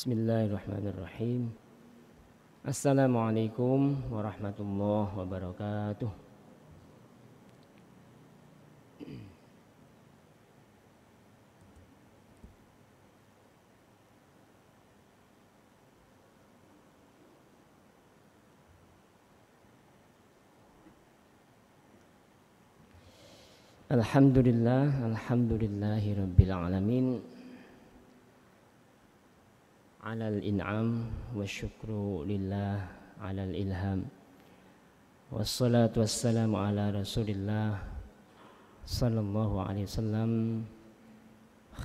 Bismillahirrahmanirrahim. Assalamualaikum warahmatullahi wabarakatuh. Alhamdulillahi rabbil alamin. Alal in'am wa syukru lillah alal ilham. Wassalatu wassalamu ala rasulillah sallallahu alaihi wasallam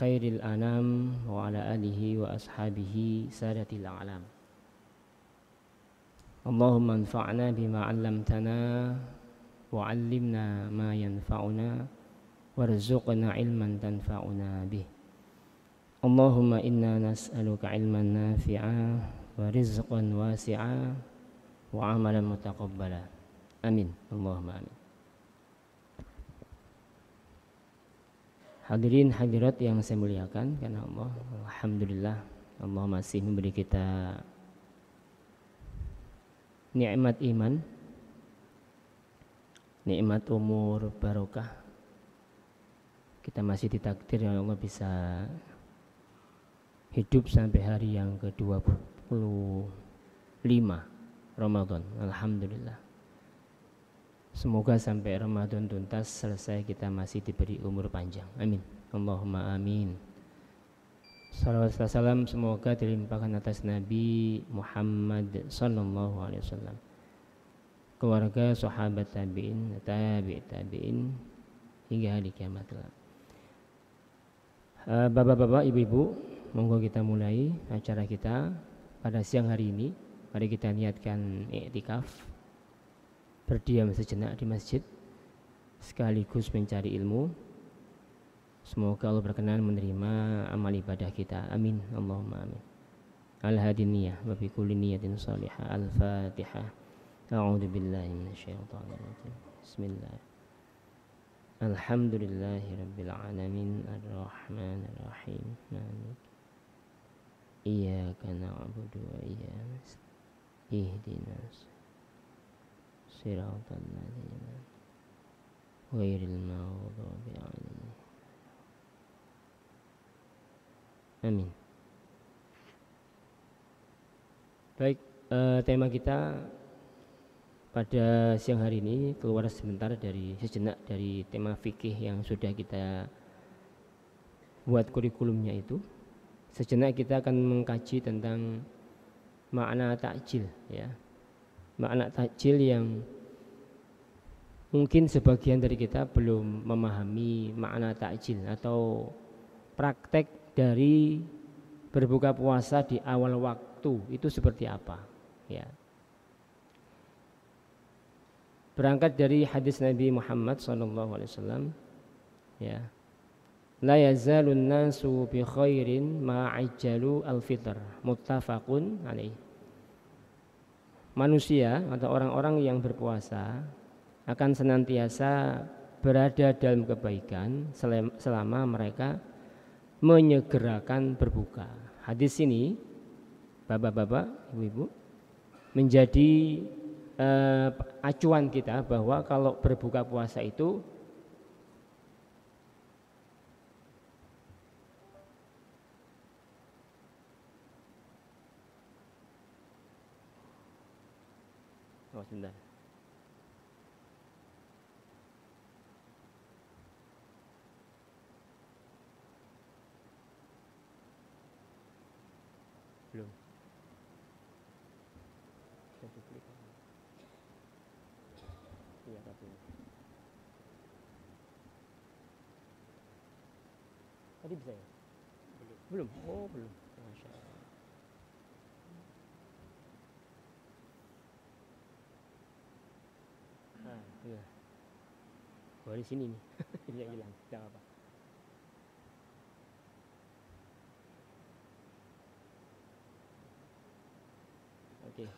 khairil anam wa ala alihi wa ashabihi sadatil alam. Allahumma anfa'na bima 'allamtana wa 'allimna ma yanfa'una warzuqna ilman tanfa'una bih. Allahumma inna nas'aluka ilman nafi'a wa rizqan wasi'a wa amalan mutaqabbala. Amin. Allahumma amin. Hadirin hadirat yang saya muliakan karena Allah, alhamdulillah Allah masih memberi kita nikmat iman, nikmat umur barokah. Kita masih ditakdir oleh Allah bisa hidup sampai hari yang ke-25 Ramadan. Alhamdulillah. Semoga sampai Ramadan tuntas selesai kita masih diberi umur panjang. Amin. Allahumma amin. Salawat salam semoga dilimpahkan atas Nabi Muhammad sallallahu alaihi wasallam, keluarga, sahabat tabi'in, tabi'in hingga hari kiamat kelak. Bapak-bapak, ibu-ibu, monggo kita mulai acara kita pada siang hari ini. Mari kita niatkan i'tikaf, berdiam sejenak di masjid sekaligus mencari ilmu. Semoga Allah berkenan menerima amal ibadah kita. Amin. Allahumma amin. Al-hadi niyah wa bi kulli niyatin salihah. Al-Fatihah. A'udzu billahi minasyaitonir rajim. Bismillah. Alhamdulillahi rabbil alamin ar-rahmanir rahim. Iyyaka na'budu wa iyyaka nasta'in. Ihdinas siratal ladzina ghairil maghdubi 'alaihim. Amin. Baik, tema kita pada siang hari ini keluar sejenak dari tema fikih yang sudah kita buat kurikulumnya itu. Sejenak kita akan mengkaji tentang makna takjil, ya. Makna takjil yang mungkin sebagian dari kita belum memahami makna takjil atau praktek dari berbuka puasa di awal waktu itu seperti apa, ya. Berangkat dari hadis Nabi Muhammad SAW, ya, la yazalun nasu bi khairin ma ajjalu al-fitr, muttafaqun alaih. Manusia atau orang-orang yang berpuasa akan senantiasa berada dalam kebaikan selama mereka menyegerakan berbuka. Hadis ini, bapak-bapak, ibu-ibu, menjadi acuan kita bahwa kalau berbuka puasa itu sebentar. Belum. Iya, tadi bisa ya? Belum. Oh, belum. Masya Allah. Iya. Di sini nih. Ini yang hilang. Tidak apa. Oke.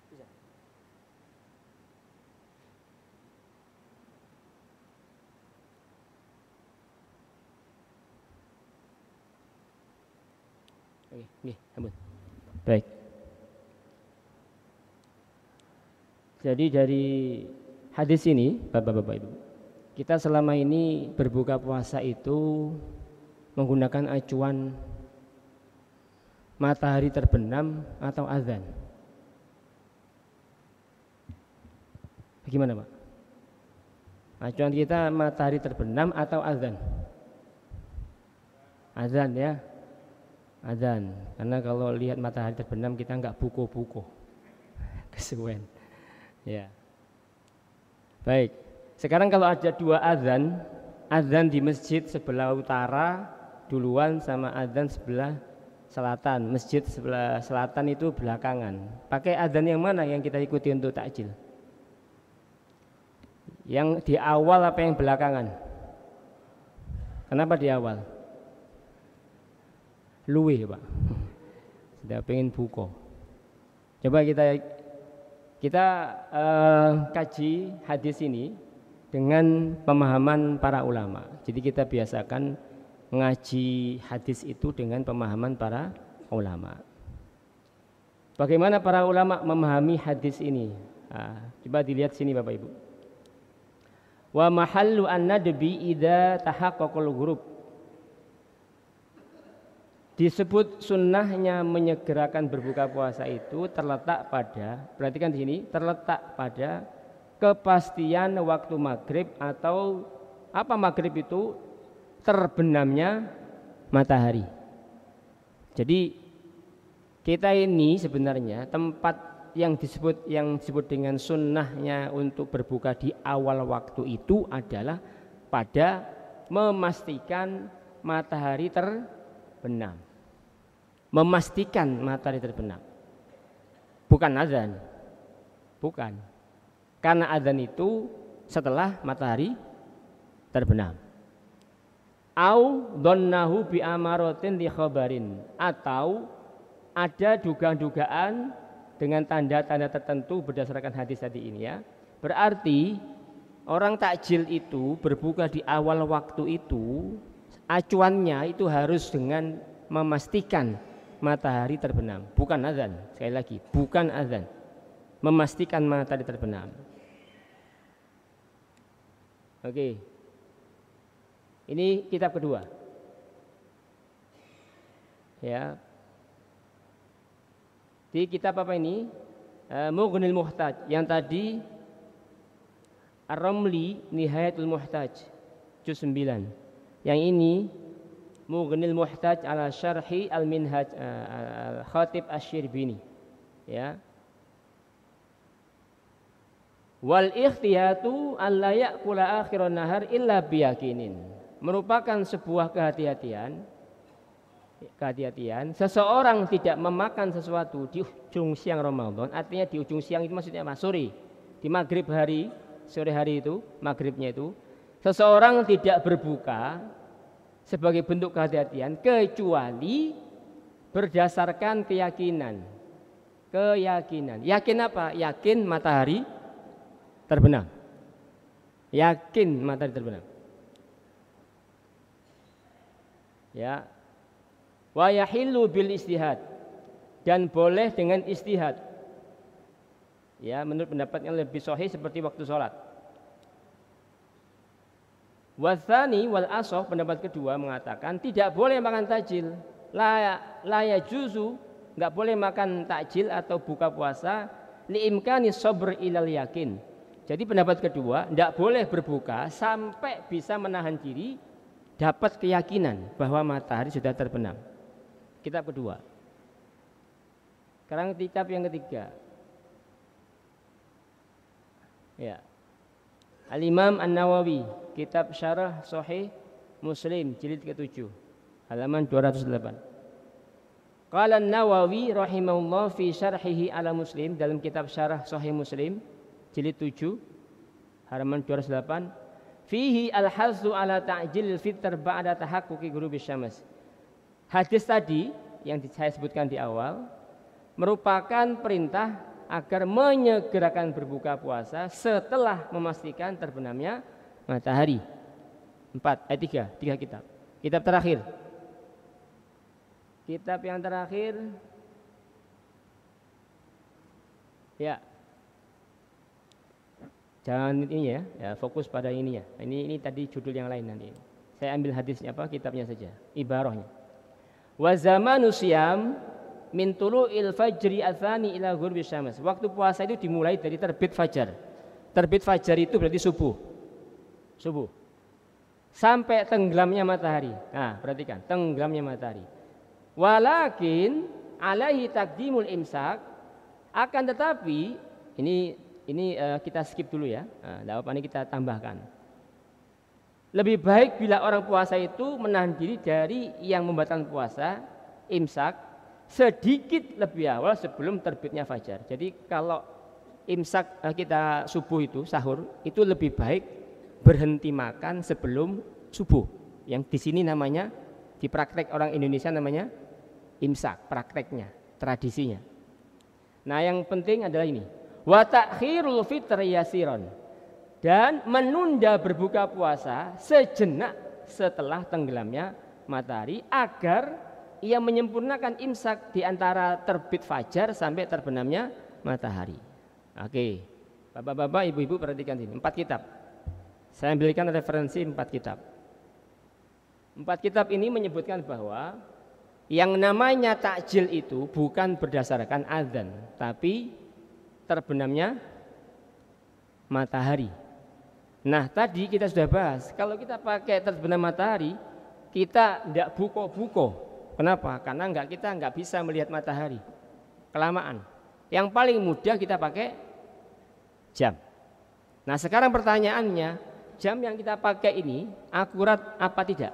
Bisa. Oke, ampun. Baik. Jadi dari hadis ini, Bapak-bapak Ibu, kita selama ini berbuka puasa itu menggunakan acuan matahari terbenam atau azan. Bagaimana, Pak? Acuan kita matahari terbenam atau azan? Azan ya, azan. Karena kalau lihat matahari terbenam kita nggak buko-buko, kesuwen. Ya. Baik. Sekarang kalau ada dua azan, azan di masjid sebelah utara duluan sama azan sebelah selatan. Masjid sebelah selatan itu belakangan. Pakai azan yang mana yang kita ikuti untuk takjil? Yang di awal apa yang belakangan? Kenapa di awal? Luwe, Pak. Sudah pengen buko. Coba kita kaji hadis ini dengan pemahaman para ulama. Jadi kita biasakan ngaji hadis itu dengan pemahaman para ulama. Bagaimana para ulama memahami hadis ini? Coba dilihat sini Bapak Ibu. Wa mahallu an-nadbi idza tahaqqaqal ghurub. Disebut sunnahnya menyegerakan berbuka puasa itu terletak pada, perhatikan di sini, terletak pada kepastian waktu maghrib atau apa maghrib itu terbenamnya matahari. Jadi kita ini sebenarnya tempat yang disebut dengan sunnahnya untuk berbuka di awal waktu itu adalah pada memastikan matahari terbenam. Memastikan matahari terbenam, bukan azan, bukan, karena azan itu setelah matahari terbenam. Au dhannahu bi amaratin li khabarin, atau ada dugaan-dugaan dengan tanda-tanda tertentu berdasarkan hadis tadi ini ya. Berarti orang takjil itu berbuka di awal waktu itu acuannya itu harus dengan memastikan matahari terbenam, bukan azan. Sekali lagi, bukan azan. Memastikan matahari terbenam. Oke. Ini kitab kedua. Ya. Di kitab apa ini? Mughnil Muhtaj. Yang tadi Ar-Ramli Nihayatul Muhtaj juz 9. Yang ini Mughnil Muhtaj ala Syarhi Al-Minhaj Al-Khatib Asy-Syirbini. Ya. Wal ikhtiyatu alla ya'kula akhiran nahar illa biyaqinin. Merupakan sebuah kehati-hatian seseorang tidak memakan sesuatu di ujung siang Ramadan. Artinya di ujung siang itu maksudnya apa? Sore. Di maghrib hari, sore hari itu, maghribnya itu, seseorang tidak berbuka sebagai bentuk kehati-hatian kecuali berdasarkan keyakinan. Yakin apa? Yakin matahari terbenam. Yakin matahari terbenam. Ya. Wa yahillu bil istihad, dan boleh dengan istihad. Ya, menurut pendapat yang lebih sahih seperti waktu sholat. Watsani wal asoh, pendapat kedua mengatakan tidak boleh makan takjil. La yajuzu, enggak boleh makan takjil atau buka puasa liimkani sabr ilal yakin. Jadi pendapat kedua, enggak boleh berbuka sampai bisa menahan diri dapat keyakinan bahwa matahari sudah terbenam. Kitab kedua. Sekarang kitab yang ketiga. Ya. Al-Imam An-Nawawi, kitab Syarah Sahih Muslim jilid ke-7, halaman 208. Qala An-Nawawi rahimahullah fi syarhihi ala Muslim, dalam kitab Syarah Sahih Muslim jilid 7, halaman 208, fihi al-hazu ala ta'jil fitr ba'da tahaqquqi ghurubis syams. Hadis tadi yang saya sebutkan di awal merupakan perintah agar menyegerakan berbuka puasa setelah memastikan terbenamnya matahari. 4 ayat 3 kitab. Kitab terakhir. Kitab yang terakhir, ya, jangan ini ya, fokus pada ini ya. Ini tadi judul yang lain nanti. Saya ambil hadisnya apa, kitabnya saja, ibarahnya. Wa zamanu siyam min tulu'il fajri atsani ila ghurbi syams. Waktu puasa itu dimulai dari terbit fajar. Terbit fajar itu berarti subuh. Subuh. Sampai tenggelamnya matahari. Nah, perhatikan, tenggelamnya matahari. Walakin alaihi taqdimul imsak, akan tetapi ini kita skip dulu ya. Nah, apa ini kita tambahkan. Lebih baik bila orang puasa itu menahan diri dari yang membatalkan puasa, imsak, sedikit lebih awal sebelum terbitnya fajar. Jadi kalau imsak kita subuh itu, sahur, itu lebih baik berhenti makan sebelum subuh. Yang di sini namanya, di praktek orang Indonesia namanya imsak, prakteknya, tradisinya. Nah, yang penting adalah ini. Wa ta'khirul fitr yasiron. Dan menunda berbuka puasa sejenak setelah tenggelamnya matahari agar ia menyempurnakan imsak di antara terbit fajar sampai terbenamnya matahari. Oke. Bapak-bapak, ibu-ibu perhatikan ini, 4 kitab. Saya ambilkan referensi 4 kitab. 4 kitab ini menyebutkan bahwa yang namanya takjil itu bukan berdasarkan azan, tapi terbenamnya matahari. Nah, tadi kita sudah bahas, kalau kita pakai terbenam matahari, kita tidak buko-buko. Kenapa? Karena kita nggak bisa melihat matahari, kelamaan. Yang paling mudah kita pakai jam. Nah, sekarang pertanyaannya, jam yang kita pakai ini akurat apa tidak?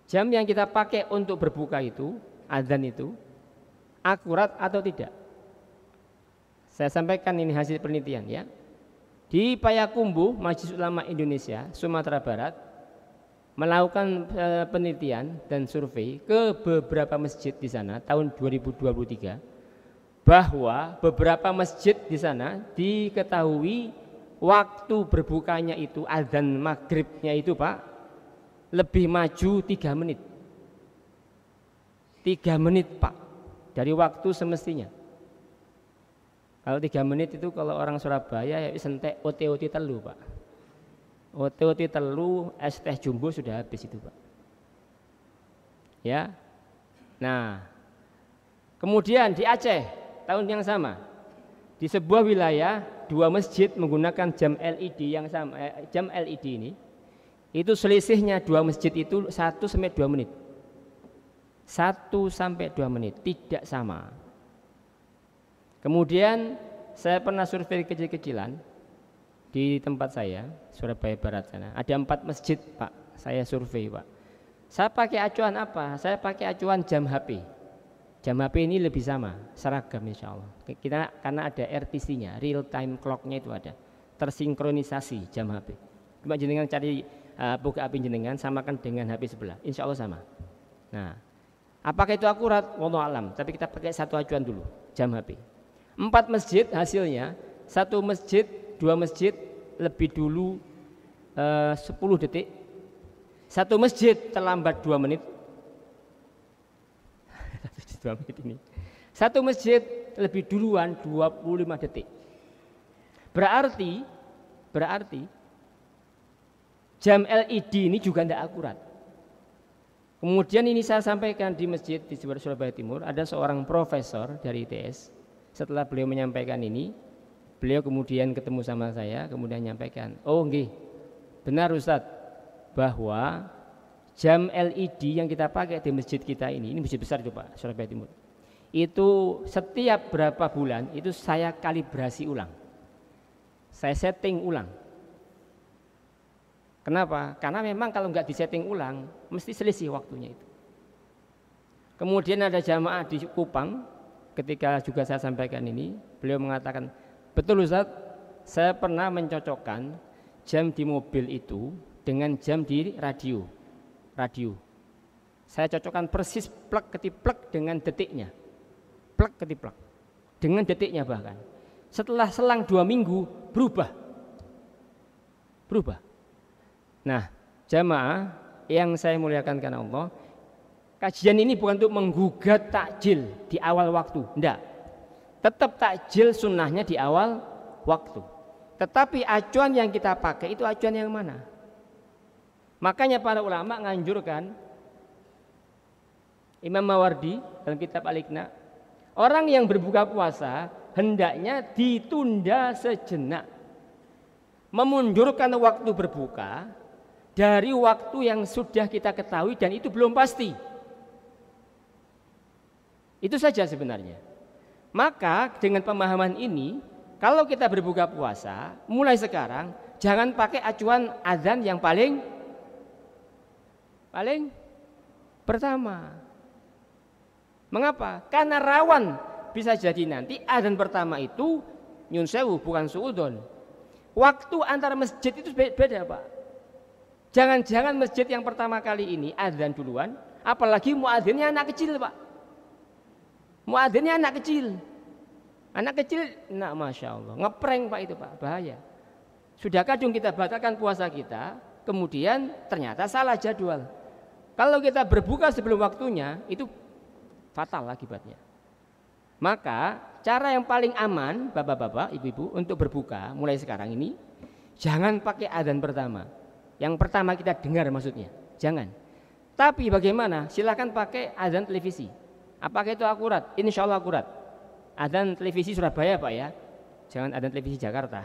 Jam yang kita pakai untuk berbuka itu, azan itu, akurat atau tidak? Saya sampaikan ini hasil penelitian ya. Di Payakumbuh, Majelis Ulama Indonesia, Sumatera Barat, melakukan penelitian dan survei ke beberapa masjid di sana tahun 2023, bahwa beberapa masjid di sana diketahui waktu berbukanya itu, azan maghribnya itu Pak, lebih maju 3 menit. 3 menit Pak, dari waktu semestinya. Kalau 3 menit itu kalau orang Surabaya ya sentek OT-OT telu Pak. OT-OT telu, es teh jumbo sudah habis itu Pak. Ya. Nah, kemudian di Aceh tahun yang sama, di sebuah wilayah 2 masjid menggunakan jam LED yang sama. Jam LED ini itu selisihnya 2 masjid itu 1 sampai 2 menit. 1 sampai 2 menit, tidak sama. Kemudian saya pernah survei kecil-kecilan di tempat saya, Surabaya Barat sana. Ada 4 masjid Pak, saya survei Pak. Saya pakai acuan apa? Saya pakai acuan jam HP. Jam HP ini lebih sama, seragam insya Allah. Kita karena ada RTC-nya, real time clock-nya itu ada, tersinkronisasi jam HP. Cuma jenengan cari buka HP jenengan, samakan dengan HP sebelah, insya Allah sama. Nah, apakah itu akurat? Wallahu alam. Tapi kita pakai satu acuan dulu, jam HP. 4 masjid hasilnya, 1 masjid, 2 masjid lebih dulu 10 detik, 1 masjid terlambat 2 menit. 2 menit ini. 1 masjid lebih duluan 25 detik. Berarti jam LED ini juga tidak akurat. Kemudian ini saya sampaikan di masjid di Surabaya Timur, ada seorang profesor dari ITS. Setelah beliau menyampaikan ini, beliau kemudian ketemu sama saya, kemudian menyampaikan, oh nggih, benar Ustadz, bahwa jam LED yang kita pakai di masjid kita ini masjid besar itu Pak, Surabaya Timur, itu setiap berapa bulan itu saya kalibrasi ulang, saya setting ulang. Kenapa? Karena memang kalau nggak disetting ulang, mesti selisih waktunya itu. Kemudian ada jamaah di Kupang, ketika juga saya sampaikan ini, beliau mengatakan, betul Ustaz, saya pernah mencocokkan jam di mobil itu dengan jam di radio. Saya cocokkan persis plek ketiplek dengan detiknya. Plek ketiplek dengan detiknya bahkan. Setelah selang 2 minggu berubah. Nah, jamaah yang saya muliakan karena Allah, Kajian ini bukan untuk menggugat takjil di awal waktu, enggak. Tetap takjil sunnahnya di awal waktu. Tetapi acuan yang kita pakai itu acuan yang mana? Makanya para ulama nganjurkan, Imam Mawardi dalam kitab Al-Iqna, orang yang berbuka puasa hendaknya ditunda sejenak, memundurkan waktu berbuka dari waktu yang sudah kita ketahui dan itu belum pasti. Itu saja sebenarnya. Maka dengan pemahaman ini, kalau kita berbuka puasa mulai sekarang, jangan pakai acuan azan yang paling pertama. Mengapa? Karena rawan bisa jadi nanti azan pertama itu nyun sewu bukan suudon. Waktu antara masjid itu beda, Pak. Jangan-jangan masjid yang pertama kali ini azan duluan, apalagi muadzinnya anak kecil, Pak. Muadzinnya anak kecil. Anak kecil, nah Masya Allah, ngeprank Pak itu, Pak, bahaya. Sudah kadung kita batalkan puasa kita, kemudian ternyata salah jadwal. Kalau kita berbuka sebelum waktunya, itu fatal akibatnya. Maka cara yang paling aman bapak-bapak, ibu-ibu untuk berbuka mulai sekarang ini, jangan pakai adzan pertama. Yang pertama kita dengar maksudnya, jangan. Tapi bagaimana? Silakan pakai adzan televisi. Apakah itu akurat? Insya Allah akurat. Adzan televisi Surabaya, Pak, ya. Jangan adzan televisi Jakarta.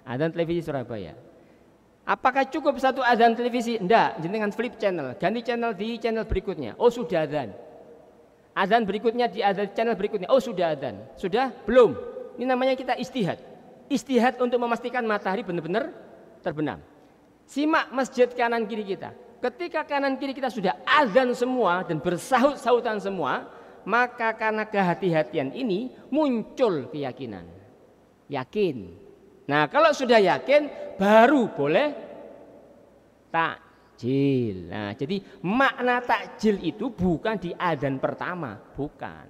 Adzan televisi Surabaya. Apakah cukup satu adzan televisi? Enggak, jenengan flip channel, ganti channel di channel berikutnya. Oh, sudah adzan. Adzan berikutnya di adzan channel berikutnya. Oh, sudah adzan. Sudah? Belum. Ini namanya kita istihad. Istihad untuk memastikan matahari benar-benar terbenam. Simak masjid kanan kiri kita. Ketika kanan kiri kita sudah adzan semua dan bersahut-sahutan semua, maka karena kehati-hatian ini muncul keyakinan. Yakin. Nah, kalau sudah yakin baru boleh takjil. Nah, jadi makna takjil itu bukan di adzan pertama, bukan.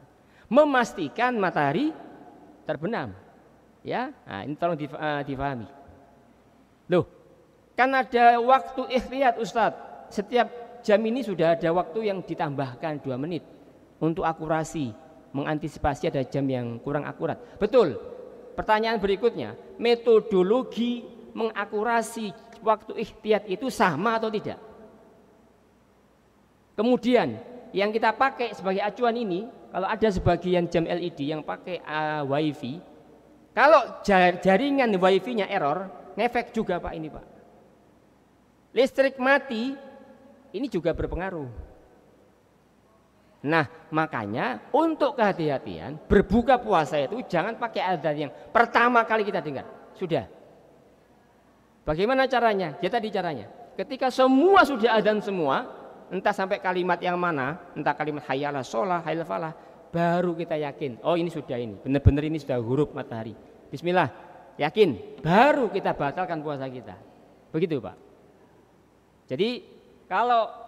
Memastikan matahari terbenam. Ya, nah, ini tolong difahami. Loh, kan ada waktu ikhtiyat, Ustadz. Setiap jam ini sudah ada waktu yang ditambahkan 2 menit untuk akurasi, mengantisipasi ada jam yang kurang akurat. Betul. Pertanyaan berikutnya, metodologi mengakurasi waktu ikhtiyat itu sama atau tidak? Kemudian yang kita pakai sebagai acuan ini, kalau ada sebagian jam LED yang pakai WiFi, kalau jaringan WiFi-nya error, ngefek juga, Pak, ini, Pak. Listrik mati, ini juga berpengaruh. Nah, makanya untuk kehati-hatian berbuka puasa itu jangan pakai adzan yang pertama kali kita dengar. Sudah. Bagaimana caranya? Ya tadi caranya. Ketika semua sudah adzan semua, entah sampai kalimat yang mana, entah kalimat hayya 'alas shalah, hayya 'alal falah, baru kita yakin. Oh, ini sudah ini. Benar-benar ini sudah huruf matahari. Bismillah. Yakin. Baru kita batalkan puasa kita. Begitu, Pak. Jadi kalau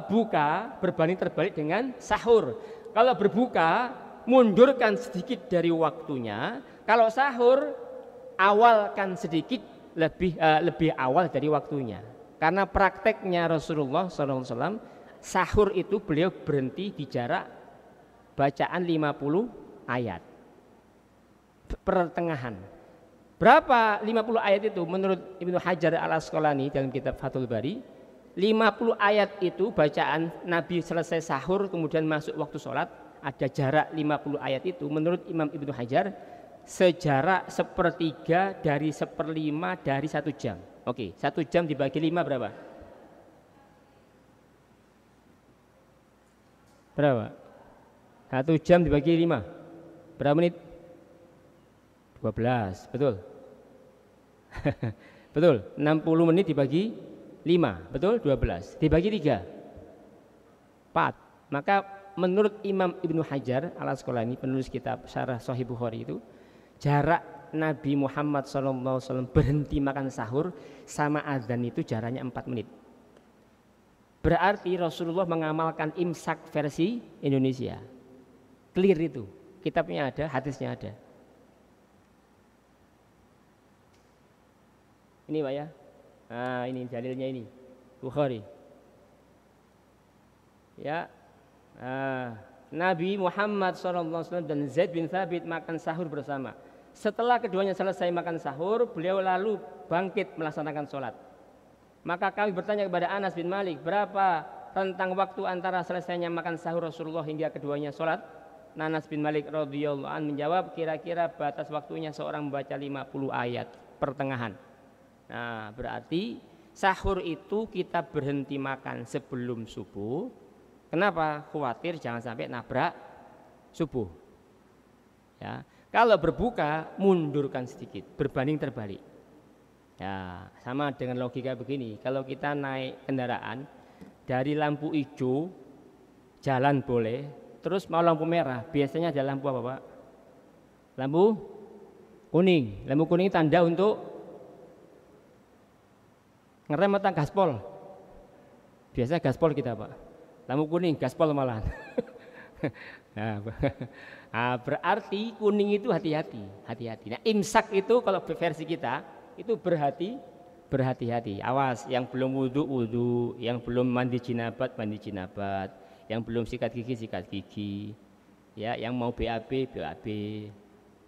buka berbanding terbalik dengan sahur. Kalau berbuka mundurkan sedikit dari waktunya. Kalau sahur awalkan sedikit lebih awal dari waktunya. Karena prakteknya Rasulullah SAW, sahur itu beliau berhenti di jarak bacaan 50 ayat pertengahan. Berapa 50 ayat itu? Menurut Ibnu Hajar Al-Asqalani dalam kitab Fathul Bari, 50 ayat itu bacaan Nabi selesai sahur kemudian masuk waktu sholat, ada jarak 50 ayat itu menurut Imam Ibnu Hajar sejarak 1/3 dari 1/5 dari 1 jam. Oke, 1 jam dibagi 5 berapa? Berapa? 1 jam dibagi 5 berapa menit? 12, betul. Betul, 60 menit dibagi 5, betul, 12 dibagi 3 4. Maka menurut Imam Ibnu Hajar Al-Asqalani, penulis kitab Syarah Sahih Bukhari, itu jarak Nabi Muhammad SAW berhenti makan sahur sama azan itu jaraknya 4 menit. Berarti Rasulullah mengamalkan imsak versi Indonesia. Clear itu, kitabnya ada, hadisnya ada. Ini, Pak, ya. Nah, ini dalilnya ini Bukhari. Ya, Nabi Muhammad SAW dan Zaid bin Thabit makan sahur bersama. Setelah keduanya selesai makan sahur, beliau lalu bangkit melaksanakan sholat. Maka kami bertanya kepada Anas bin Malik, berapa rentang waktu antara selesainya makan sahur Rasulullah hingga keduanya sholat? Anas bin Malik radhiyallahu anhu menjawab, kira-kira batas waktunya seorang membaca 50 ayat pertengahan. Nah, berarti sahur itu kita berhenti makan sebelum subuh. Kenapa? Khawatir jangan sampai nabrak subuh. Ya, kalau berbuka mundurkan sedikit, berbanding terbalik. Ya, sama dengan logika begini. Kalau kita naik kendaraan dari lampu hijau jalan boleh, terus mau lampu merah, biasanya ada lampu apa, Pak? Lampu kuning. Lampu kuning tanda untuk ngerem atau gaspol. Biasanya gaspol kita, Pak. Lampu kuning, gaspol malahan. Nah, berarti kuning itu hati-hati. Nah, imsak itu kalau versi kita itu berhati-hati. Awas, yang belum wudu, yang belum mandi jinabat, yang belum sikat gigi. Ya, yang mau BAB.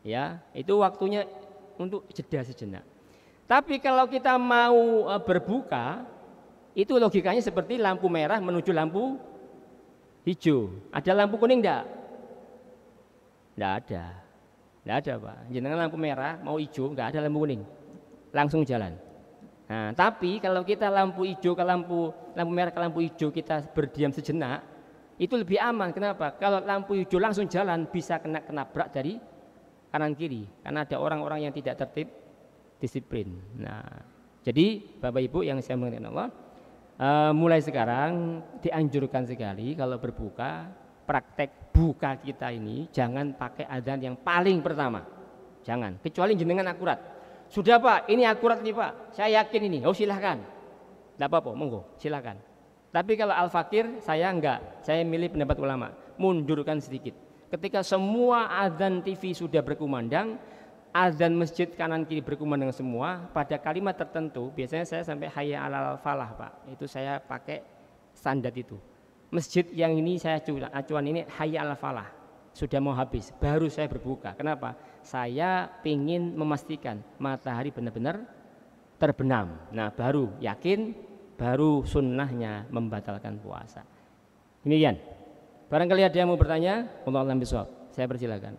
Ya, itu waktunya untuk jeda sejenak. Tapi kalau kita mau berbuka, itu logikanya seperti lampu merah menuju lampu hijau. Ada lampu kuning enggak? Enggak ada, Pak. Jenengan lampu merah mau hijau, enggak ada lampu kuning. Langsung jalan. Nah, tapi kalau kita lampu hijau ke lampu merah ke lampu hijau kita berdiam sejenak, itu lebih aman. Kenapa? Kalau lampu hijau langsung jalan bisa kenabrak dari kanan kiri karena ada orang-orang yang tidak tertib disiplin. Nah, jadi Bapak Ibu yang saya mengenai Allah, mulai sekarang dianjurkan sekali kalau berbuka, praktek buka kita ini jangan pakai adzan yang paling pertama. Jangan, kecuali jenengan akurat. Sudah Pak, ini akurat nih Pak, saya yakin ini. Oh silahkan, tidak apa-apa, monggo, silahkan. Tapi kalau al-fakir saya enggak, saya milih pendapat ulama, mundurkan sedikit. Ketika semua adzan TV sudah berkumandang, adzan masjid kanan kiri berkumandang semua, pada kalimat tertentu, biasanya saya sampai hayya alal falah Pak, itu saya pakai standar itu. Masjid yang ini saya acuan ini hayya alal falah, sudah mau habis, baru saya berbuka. Kenapa? Saya ingin memastikan matahari benar-benar terbenam. Nah baru yakin, baru sunnahnya membatalkan puasa. Demikian. Barangkali ada yang mau bertanya, wallahu a'lam bishawab. Saya persilakan.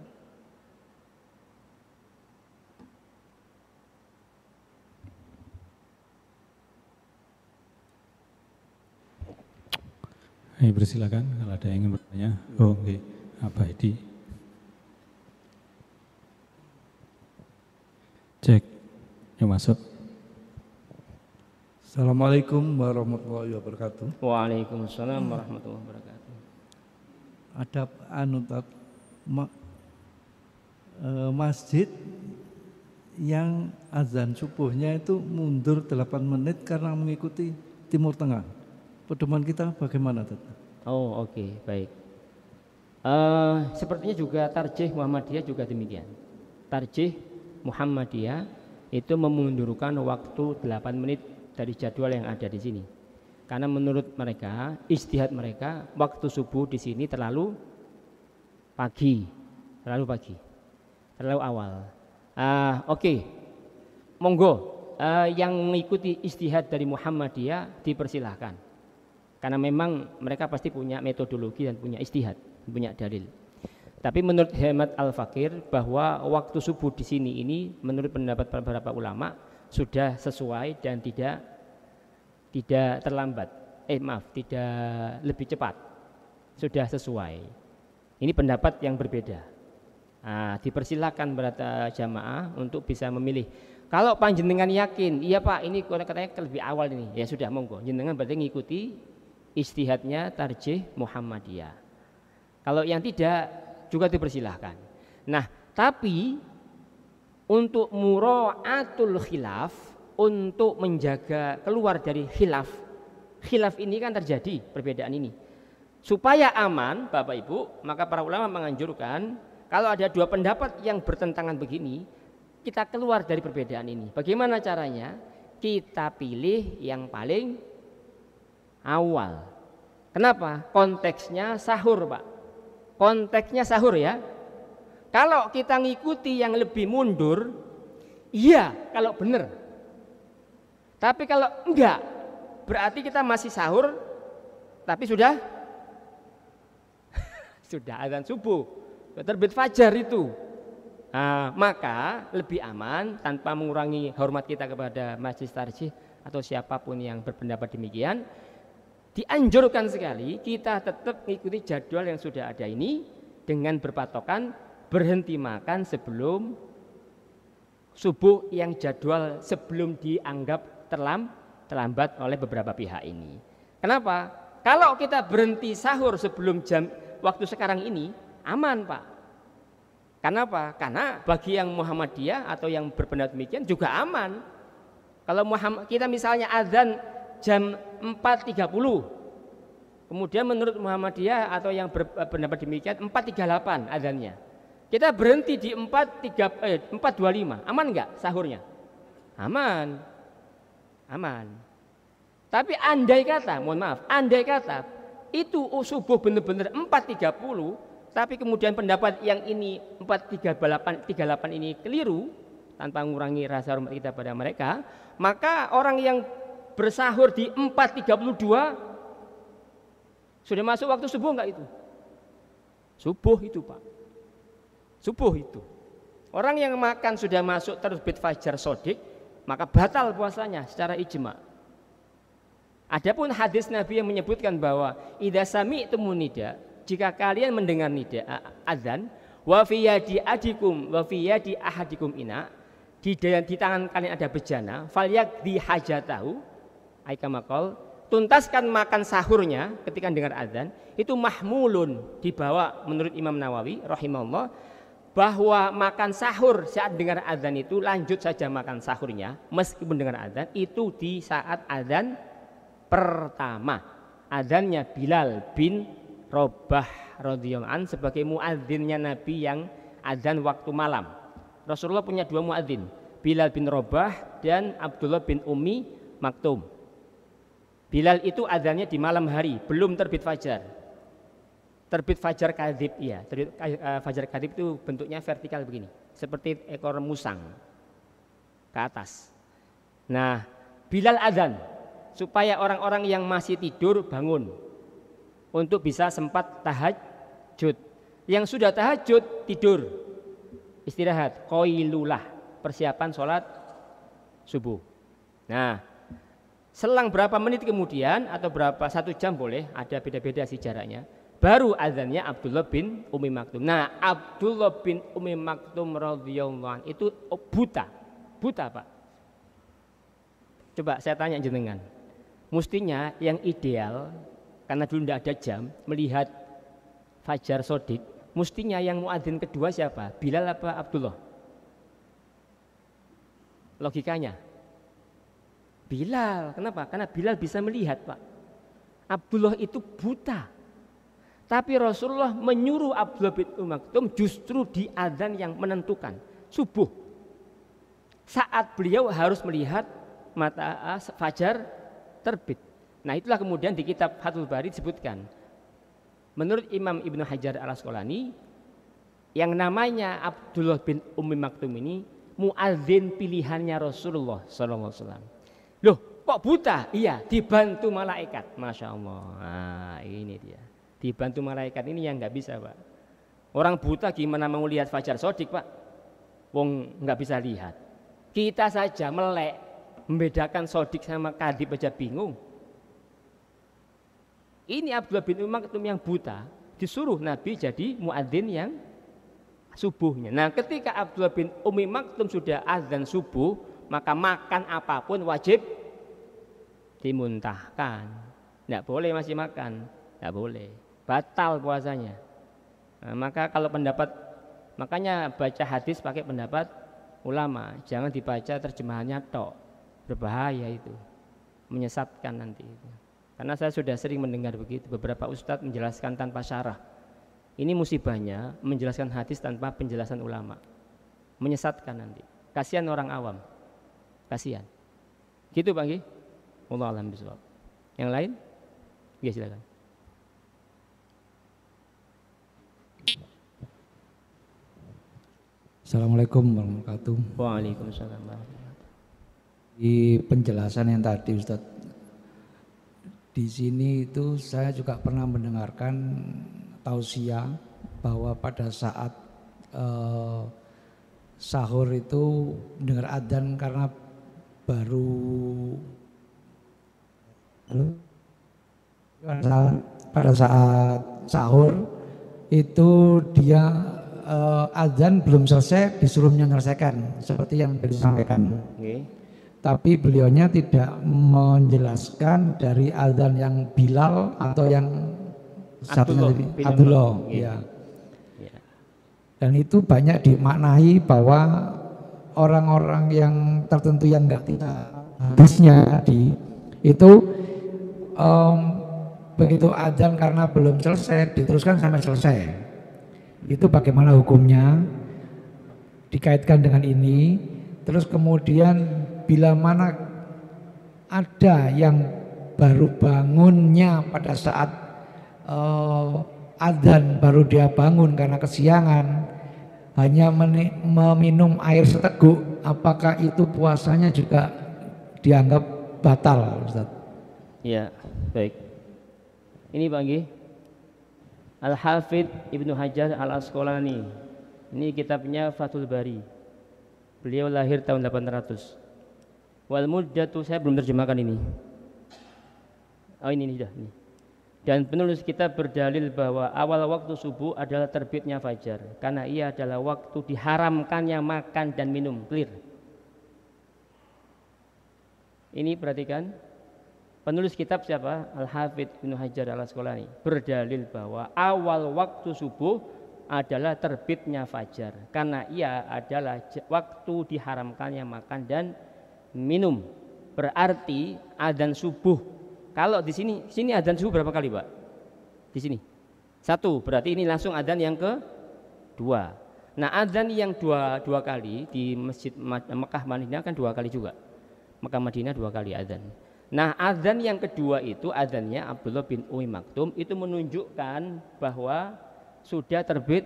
Persilakan kalau ada yang ingin bertanya. Oh, oke. Apa ini? Cek. Yuk masuk. Assalamualaikum warahmatullahi wabarakatuh. Waalaikumsalam warahmatullahi wabarakatuh. Ada masjid yang azan subuhnya itu mundur 8 menit karena mengikuti Timur Tengah. Pedoman kita bagaimana, Tata? Oh, oke, baik. Sepertinya juga Tarjih Muhammadiyah juga demikian. Tarjih Muhammadiyah itu memundurkan waktu 8 menit dari jadwal yang ada di sini. Karena menurut mereka, ijtihad mereka, waktu subuh di sini terlalu pagi, terlalu awal. Oke. Monggo, yang mengikuti ijtihad dari Muhammadiyah dipersilahkan. Karena memang mereka pasti punya metodologi dan punya ijtihad, punya dalil. Tapi menurut hemat Al-Fakir bahwa waktu subuh di sini ini menurut pendapat beberapa ulama sudah sesuai dan tidak terlambat. Tidak lebih cepat. Sudah sesuai. Ini pendapat yang berbeda. Dipersilakan berata jamaah untuk bisa memilih. Kalau panjenengan yakin, iya Pak, ini katanya lebih awal ini. Ya sudah monggo. Jenengan berarti ngikuti ijtihadnya Tarjih Muhammadiyah. Kalau yang tidak juga dipersilahkan. Nah, tapi untuk mura'atul khilaf, untuk menjaga keluar dari khilaf ini kan terjadi perbedaan ini. Supaya aman, Bapak Ibu, maka para ulama menganjurkan kalau ada dua pendapat yang bertentangan begini, kita keluar dari perbedaan ini. Bagaimana caranya? Kita pilih yang paling awal. Kenapa? Konteksnya sahur, Pak. Konteksnya sahur ya. Kalau kita ngikuti yang lebih mundur, iya kalau benar. Tapi kalau enggak, berarti kita masih sahur, tapi sudah azan subuh, terbit fajar itu. Nah, maka lebih aman tanpa mengurangi hormat kita kepada majelis tarjih atau siapapun yang berpendapat demikian, dianjurkan sekali kita tetap mengikuti jadwal yang sudah ada ini dengan berpatokan berhenti makan sebelum subuh yang jadwal sebelum dianggap terlambat oleh beberapa pihak ini. Kenapa? Kalau kita berhenti sahur sebelum jam waktu sekarang ini aman, Pak. Kenapa? Karena bagi yang Muhammadiyah atau yang berpendapat demikian juga aman. Kalau kita misalnya azan jam 4.30, kemudian menurut Muhammadiyah atau yang berpendapat demikian 4.38 azannya, kita berhenti di 4.25, aman enggak sahurnya? Aman. Tapi andai kata itu subuh benar-benar 4.30, tapi kemudian pendapat yang ini 4.38 ini keliru, tanpa mengurangi rasa hormat kita pada mereka, maka orang yang bersahur di 4.32 sudah masuk waktu subuh enggak itu? Subuh itu, Pak. Subuh itu. Orang yang makan sudah masuk terbit fajar sodik, maka batal puasanya secara ijma. Adapun hadis Nabi yang menyebutkan bahwa idza sami'tumun nida, jika kalian mendengar nida azan, wa fi yadi ahadikum ina, di tangan kalian ada bejana, falyaqdi hajatahu, ai kama qol, tuntaskan makan sahurnya ketika dengar azan, itu mahmulun, dibawa menurut Imam Nawawi rahimahullah bahwa makan sahur saat dengar azan itu lanjut saja makan sahurnya meskipun dengar azan itu di saat azan pertama. Azannya Bilal bin Rabah radhiyallahu an sebagai muadzinnya Nabi yang azan waktu malam. Rasulullah punya dua muadzin, Bilal bin Rabah dan Abdullah bin Ummi Maktum. Bilal itu azannya di malam hari, belum terbit fajar. Terbit fajar kadzib, iya. Terbit fajar kadzib itu bentuknya vertikal begini, seperti ekor musang ke atas. Nah, Bilal azan supaya orang-orang yang masih tidur bangun untuk bisa sempat tahajud. Yang sudah tahajud tidur, istirahat, qailulah, persiapan sholat subuh. Nah, selang berapa menit kemudian atau berapa 1 jam boleh, ada beda-beda sih jaraknya, baru azannya Abdullah bin Ummi Maktum. Nah, Abdullah bin Ummi Maktum radhiyallahu anhu itu buta Pak. Coba saya tanya jenengan, mestinya yang ideal, karena dulu tidak ada jam, melihat fajar sodik, mestinya yang muadzin kedua siapa? Bilal apa Abdullah? Logikanya Bilal. Kenapa? Karena Bilal bisa melihat, Pak. Abdullah itu buta. Tapi Rasulullah menyuruh Abdullah bin Maktum justru di azan yang menentukan, subuh. Saat beliau harus melihat mata fajar terbit. Nah, itulah kemudian di kitab Fathul Bari disebutkan. Menurut Imam Ibnu Hajar Al-Asqalani, yang namanya Abdullah bin Ummi Maktum ini muadzin pilihannya Rasulullah SAW. Loh, kok buta? Iya, dibantu malaikat. Masya Allah. Nah, ini dia. Dibantu malaikat ini yang nggak bisa, Pak. Orang buta gimana mau lihat fajar sodik, Pak? Wong nggak bisa lihat. Kita saja melek, membedakan sodik sama kadhib aja bingung. Ini Abdullah bin Umar yang buta disuruh Nabi jadi muadzin yang subuhnya. Nah, ketika Abdullah bin Ummi Maktum sudah azan subuh, maka makan apapun wajib dimuntahkan. Tidak boleh masih makan, tidak boleh, batal puasanya. Nah, maka kalau makanya baca hadis pakai pendapat ulama, jangan dibaca terjemahannya tok, berbahaya itu, menyesatkan nanti. Karena saya sudah sering mendengar begitu, beberapa ustadz menjelaskan tanpa syarah. Ini musibahnya menjelaskan hadis tanpa penjelasan ulama, menyesatkan nanti. Kasihan orang awam, kasihan. Gitu Pak Nggih. Wallahu a'lam bishawab. Yang lain? Ya silakan. Assalamualaikum warahmatullahi wabarakatuh. Waalaikumsalam warahmatullahi wabarakatuh. Di penjelasan yang tadi Ustadz, di sini itu saya juga pernah mendengarkan tausiah bahwa pada saat sahur itu dengar adzan karena baru pada saat sahur itu dia adzan belum selesai disuruh menyelesaikan seperti yang disampaikan. Tapi beliaunya tidak menjelaskan dari adzan yang Bilal atau yang satunya tadi Abdullah. Ya. Dan itu banyak dimaknai bahwa orang-orang yang tertentu yang nggak hadisnya tadi itu begitu adzan karena belum selesai diteruskan sampai selesai. Itu bagaimana hukumnya dikaitkan dengan ini. Terus kemudian bila mana ada yang baru bangunnya pada saat adzan baru dia bangun karena kesiangan hanya meminum air seteguk, apakah itu puasanya juga dianggap batal, Ustaz? Ya, baik. Ini Pak Nggih, Al-Hafidh Ibnu Hajar Al-Asqalani. Ini kitabnya Fathul Bari. Beliau lahir tahun 800. Wal muddatu, saya belum terjemahkan ini. Oh ini dah ini. Dan penulis kitab berdalil bahwa awal waktu subuh adalah terbitnya fajar karena ia adalah waktu diharamkannya makan dan minum. Clear. Ini perhatikan. Penulis kitab siapa? Al-Hafidh Ibnu Hajar Al-Asqalani berdalil bahwa awal waktu subuh adalah terbitnya fajar karena ia adalah waktu diharamkannya makan dan minum. Berarti adzan subuh. Kalau di sini adzan subuh berapa kali, Pak? Di sini. 1, berarti ini langsung adzan yang kedua. Nah, adzan yang dua kali di Masjid Mekah Madinah kan 2 kali juga. Mekah Madinah 2 kali adzan. Nah, adzan yang kedua itu adzannya Abdullah bin Umi Maktum itu menunjukkan bahwa sudah terbit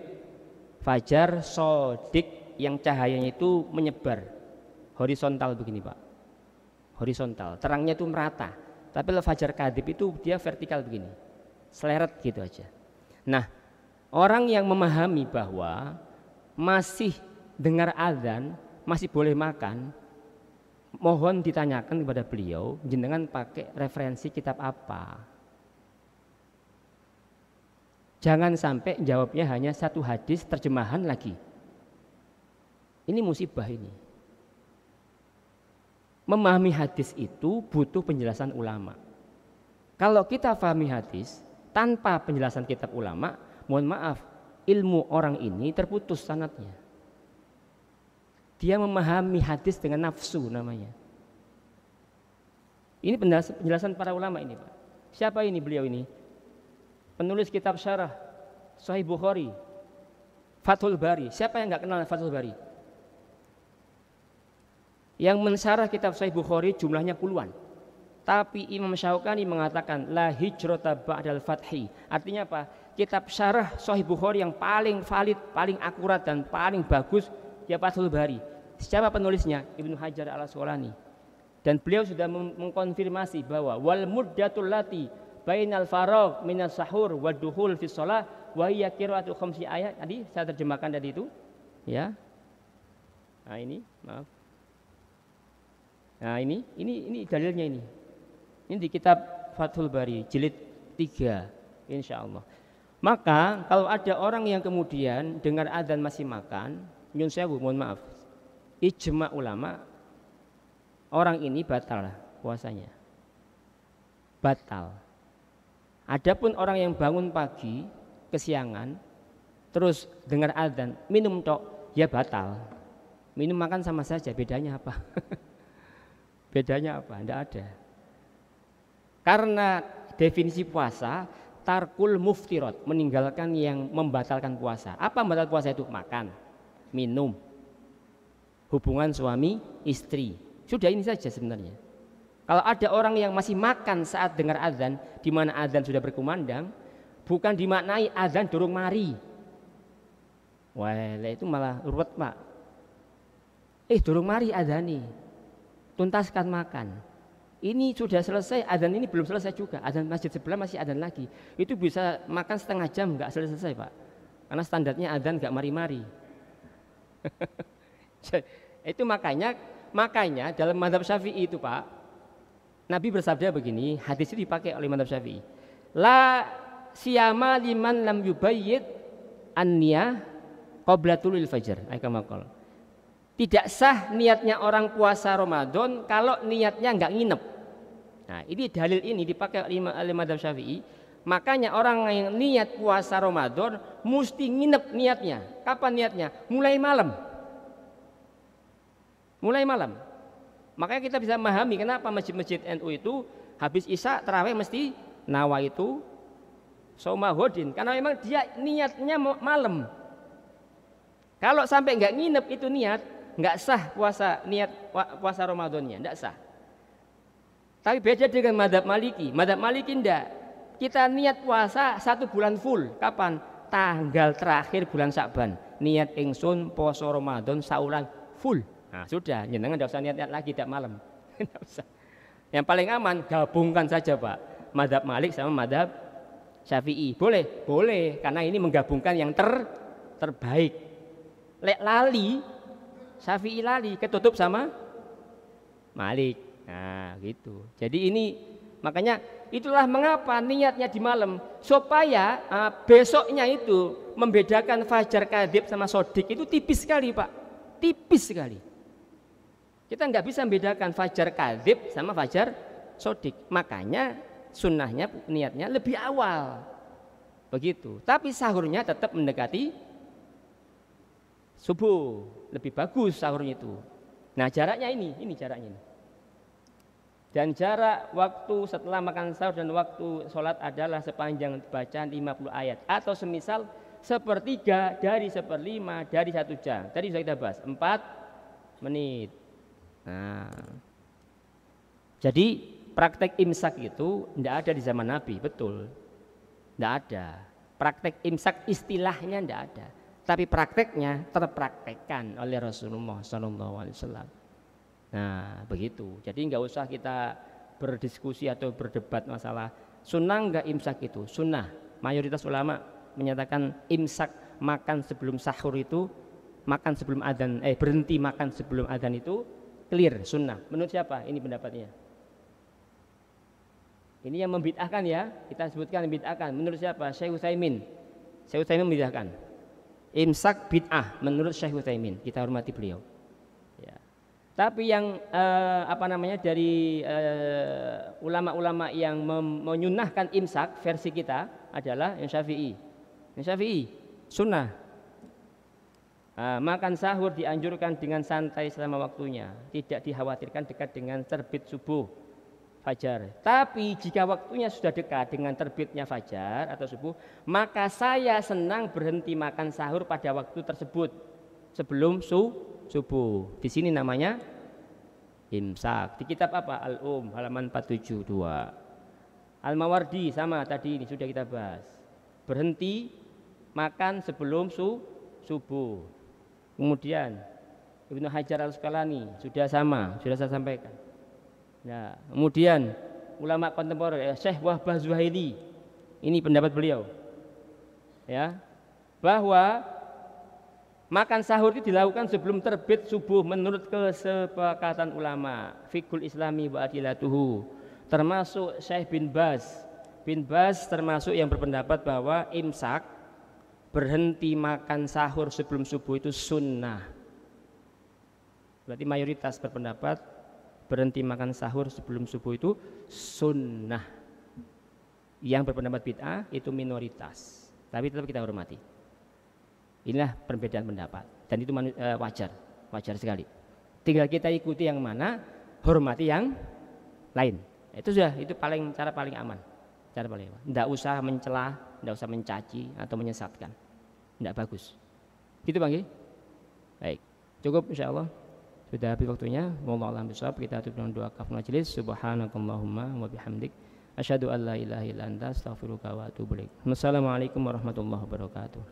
fajar shadiq yang cahayanya itu menyebar horizontal begini, Pak. Horizontal, terangnya itu merata. Tapi kalau fajar kadhib itu dia vertikal begini, seleret gitu aja. Nah, orang yang memahami bahwa masih dengar adzan, masih boleh makan, mohon ditanyakan kepada beliau, jenengan pakai referensi kitab apa? Jangan sampai jawabnya hanya 1 hadis terjemahan lagi. Ini musibah ini. Memahami hadis itu butuh penjelasan ulama. Kalau kita pahami hadis tanpa penjelasan kitab ulama, mohon maaf, ilmu orang ini terputus sanadnya. Dia memahami hadis dengan nafsu namanya. Ini penjelasan para ulama ini, Pak. Siapa ini beliau ini? Penulis kitab syarah Sahih Bukhari, Fathul Bari. Siapa yang enggak kenal Fathul Bari? Yang mensyarah kitab Sahih Bukhari jumlahnya puluhan. Tapi Imam Syaukani mengatakan la hijrata ba'dal fathi. Artinya apa? Kitab syarah Sahih Bukhari yang paling valid, paling akurat dan paling bagus ya Fathul Bari. Siapa penulisnya? Ibnu Hajar Al-Asqalani. Dan beliau sudah mengkonfirmasi bahwa wal muddatul lati bainal faragh minas sahur wa dukhul fi shalah wa hiya qira'atu khamsi ayat. Tadi saya terjemahkan tadi itu, ya. Nah, ini, maaf. Nah, ini dalilnya ini. Ini di kitab Fathul Bari jilid 3 insyaallah. Maka kalau ada orang yang kemudian dengar adzan masih makan, nyun sewu, mohon maaf. Ijma ulama orang ini batal puasanya. Batal. Adapun orang yang bangun pagi kesiangan terus dengar adzan minum tok, ya batal. Minum makan sama saja, bedanya apa? Bedanya apa? Tidak ada. Karena definisi puasa tarkul muftirat, meninggalkan yang membatalkan puasa. Apa membatalkan puasa itu? Makan, minum, hubungan suami istri. Sudah ini saja sebenarnya. Kalau ada orang yang masih makan saat dengar azan, di mana azan sudah berkumandang, bukan dimaknai azan durung mari. Wah, itu malah ruwet, Pak. Durung mari adani, tuntaskan makan. Ini sudah selesai, adzan ini belum selesai juga. Adzan masjid sebelah masih adzan lagi. Itu bisa makan setengah jam nggak selesai Pak. Karena standarnya adzan nggak mari-mari. Itu makanya dalam mazhab Syafi'i itu Pak, Nabi bersabda begini, hadis itu dipakai oleh mazhab Syafi'i. La siyama liman lam yubayyit an-niyah qabla tulul fajr. Tidak sah niatnya orang puasa Ramadan kalau niatnya enggak nginep. Nah, ini dalil ini dipakai oleh mazhab Syafi'i. Makanya orang yang niat puasa Ramadan mesti nginep niatnya. Kapan niatnya? Mulai malam. Mulai malam. Makanya kita bisa memahami kenapa masjid-masjid NU itu habis Isya tarawih mesti nawaitu saumahodin, karena memang dia niatnya malam. Kalau sampai nggak nginep itu niat, nggak sah puasa Ramadannya, nggak sah. Tapi beda dengan mazhab Maliki. Mazhab Maliki ndak. Kita niat puasa 1 bulan full. Kapan? Tanggal terakhir bulan Sya'ban. Niat ingsun poso Ramadan saulan full. Nah, sudah, jenengan ndak usah niat-niat lagi tiap malam. Ndak usah. Yang paling aman gabungkan saja Pak. Mazhab Malik sama mazhab Syafi'i. Boleh, karena ini menggabungkan yang terbaik. Lek lali, Syafi'i lali, ketutup sama Malik. Nah, gitu. Jadi ini makanya itulah mengapa niatnya di malam, supaya besoknya itu membedakan fajar kadzib sama sodik itu tipis sekali Pak. Tipis sekali. Kita nggak bisa membedakan fajar kadzib sama fajar sodik. Makanya sunnahnya niatnya lebih awal. Begitu. Tapi sahurnya tetap mendekati subuh. Lebih bagus sahurnya itu. Nah, jaraknya ini jaraknya ini. Dan jarak waktu setelah makan sahur dan waktu sholat adalah sepanjang bacaan 50 ayat atau semisal 1/3 dari 1/5 dari 1 jam. Tadi sudah kita bahas 4 menit. Nah, jadi praktek imsak itu tidak ada di zaman Nabi, betul. Tidak ada. Praktek imsak istilahnya tidak ada. Tapi prakteknya terpraktekkan oleh Rasulullah SAW. Nah, begitu. Jadi nggak usah kita berdiskusi atau berdebat masalah sunnah nggak imsak itu. Sunnah. Mayoritas ulama menyatakan imsak makan sebelum sahur itu, makan sebelum adzan, berhenti makan sebelum adzan itu clear sunnah. Menurut siapa? Ini pendapatnya. Ini yang membid'ahkan ya, kita sebutkan bid'ahkan. Menurut siapa? Syekh Utsaimin. Syekh Utsaimin membid'ahkan. Imsak bid'ah menurut Syekh Utsaimin. Kita hormati beliau. Ya. Tapi yang dari ulama-ulama yang menyunahkan imsak versi kita adalah yang Syafi'i. Yang Syafi'i sunnah. Makan sahur dianjurkan dengan santai selama waktunya, tidak dikhawatirkan dekat dengan terbit subuh fajar. Tapi jika waktunya sudah dekat dengan terbitnya fajar atau subuh, maka saya senang berhenti makan sahur pada waktu tersebut sebelum subuh. Di sini namanya imsak. Di kitab apa? Al-Um halaman 472. Al-Mawardi sama tadi ini sudah kita bahas. Berhenti makan sebelum subuh. Kemudian Ibnu Hajar Al-Asqalani sudah saya sampaikan. Nah, kemudian ulama kontemporer Syekh Wahbah Zuhaili, ini pendapat beliau, ya, bahwa makan sahur itu dilakukan sebelum terbit subuh menurut kesepakatan ulama fikul Islami wa adilatuhu, termasuk Syekh bin Baz termasuk yang berpendapat bahwa imsak berhenti makan sahur sebelum subuh itu sunnah. Berarti mayoritas berpendapat berhenti makan sahur sebelum subuh itu sunnah. Yang berpendapat bid'ah itu minoritas. Tapi tetap kita hormati. Inilah perbedaan pendapat. Dan itu wajar sekali. Tinggal kita ikuti yang mana, hormati yang lain. Itu sudah, itu cara paling aman. Cara paling aman. Tidak usah mencela, tidak usah mencaci atau menyesatkan. Tidak bagus. Gitu Bang. Baik. Cukup insyaallah. Sudah habis waktunya. Wallahu a'lam bishawab. Kita tutup dengan doa kafaratul majelis. Subhanakallahumma wa bihamdik asyhadu an la ilaha illa anta astaghfiruka wa atubu ilaik. Wassalamualaikum warahmatullahi wabarakatuh.